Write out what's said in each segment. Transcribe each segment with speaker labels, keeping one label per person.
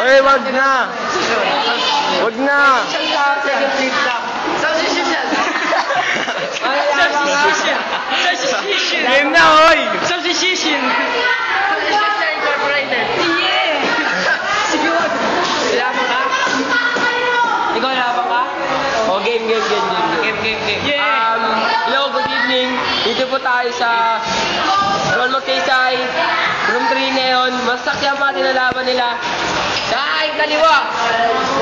Speaker 1: Eh, wag na. Wag na. Game na, hoy!
Speaker 2: Substitution! Ikaw labang ka?
Speaker 1: Oh, game. Hello, good evening. Dito po tayo sa Ron Magsaysay, room 3 ngayon. Masakyan pa tinalaban nila. Dahil kaliwa!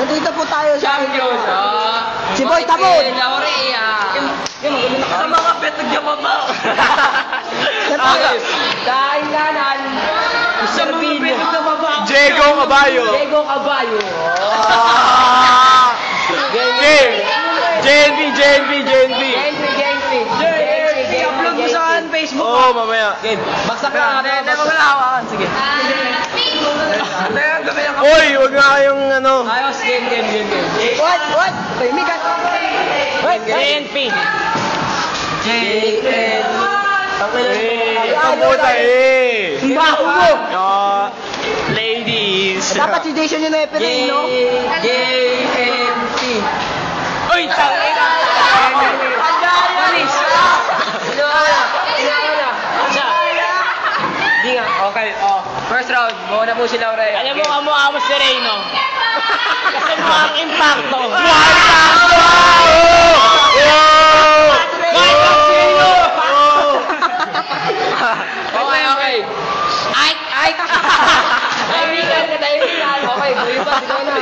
Speaker 3: Nandito po tayo sa
Speaker 1: Champion!
Speaker 3: Si Boy Tabon!
Speaker 1: Laurea!
Speaker 2: Sa mga bet, nagyamabaw!
Speaker 1: Okay. Dahil kanan,
Speaker 2: Sa mga bet, nagyamabaw!
Speaker 1: Diego Caballo! Game! JNV!
Speaker 2: I-upload mo sa Facebook.
Speaker 1: Oo, mamaya.
Speaker 2: Game.
Speaker 1: Bagsak na.
Speaker 2: Hindi mo na hawakan. Sige.
Speaker 1: Uy, wag na kayong ano.
Speaker 2: Ayos, game.
Speaker 3: What? Migat.
Speaker 2: JNP.
Speaker 1: Ang puta eh.
Speaker 3: Baho mo!
Speaker 1: Ladies.
Speaker 3: Dapat si Jason yung referee, no?
Speaker 1: JNP.
Speaker 2: Uy, tangina.
Speaker 1: Hindi nga, okay. First round, muna po si Laurea.
Speaker 2: Alam mo amo si Reyno. Kasi mukhang impacto.
Speaker 1: Okay. Ay! Kaibigan. Okay, buhay pa, sigaw na.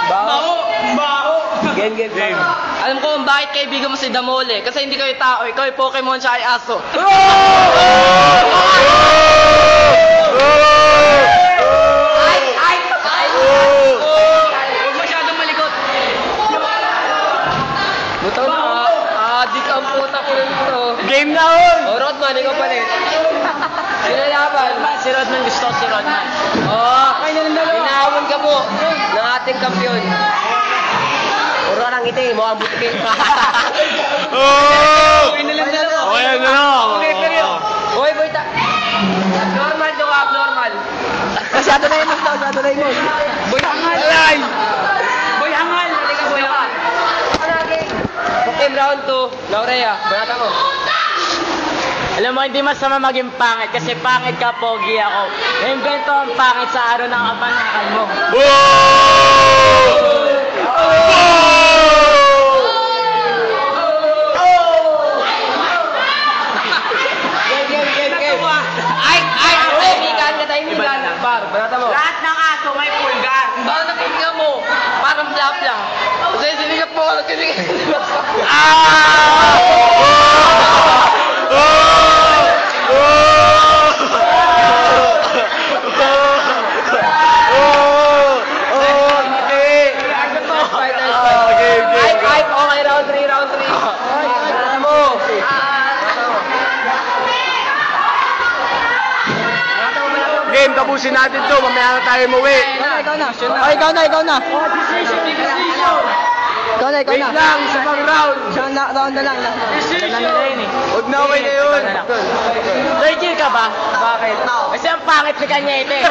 Speaker 2: Baho.
Speaker 1: Game. Alam ko kung bakit kaibigan mo si Damole. Kasi hindi kayo tao, ikaw ay Pokemon siya ay aso.
Speaker 2: Huwag masyadong malikot.
Speaker 1: Buto na. Adik ang puta ko nito.
Speaker 2: Game na hon.
Speaker 1: Rodman, ikaw pa rin. Sinalaban.
Speaker 2: Si Rodman gusto si Rodman.
Speaker 1: Inahamon ka po ng ating kampiyon. Puro lang ngiti, mukhang butikin.
Speaker 2: Okay na.
Speaker 1: Hoy, boy, normal to ka, abnormal.
Speaker 3: Masyado na yung
Speaker 1: Boy, hangal. Boy, hangal. Halika, boy, hangal. Okay, round 2. Laurea, banata mo.
Speaker 2: Alam mo, hindi masama maging pangit kasi pangit ka, pogi ako. Na-invento ang pangit sa araw ng kapanakan mo.
Speaker 1: Game. Ay, katahimikan. Par, banata mo.
Speaker 2: Lahat ng aso may pulgar.
Speaker 1: Bakit nakikinig mo? Parang flap lang. Kasi sinigat mo, nagkinigat. Okay, round 3. Banata mo. Game, tapusin natin to. Mamaya na tayo umuwi.
Speaker 3: Ikaw na.
Speaker 1: Wait lang, isa pang round.
Speaker 3: Round na lang.
Speaker 1: Huwag na, okay na yun.
Speaker 2: Third year ka ba?
Speaker 1: Bakit?
Speaker 2: Kasi ang pangit ni Kanyete.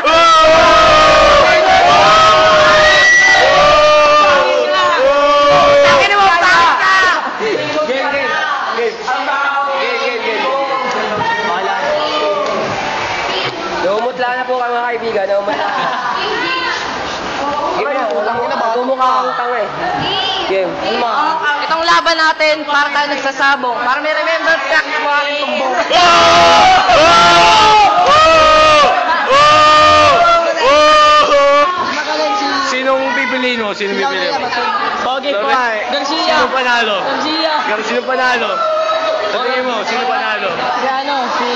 Speaker 2: Tangin mo, pangit ka!
Speaker 1: Game. Naumutla na po mga kaibigan. Tumukha ang tanga eh. Game. Itong laban natin, para tayo nagsasabong. Para may remember track mo aking tumbong. Sinong pipiliin mo? Sinong pipiliin mo?
Speaker 2: Pogi po.
Speaker 1: Garcia. Sino panalo? Sino panalo? Sa tingin mo, sino panalo?
Speaker 2: Si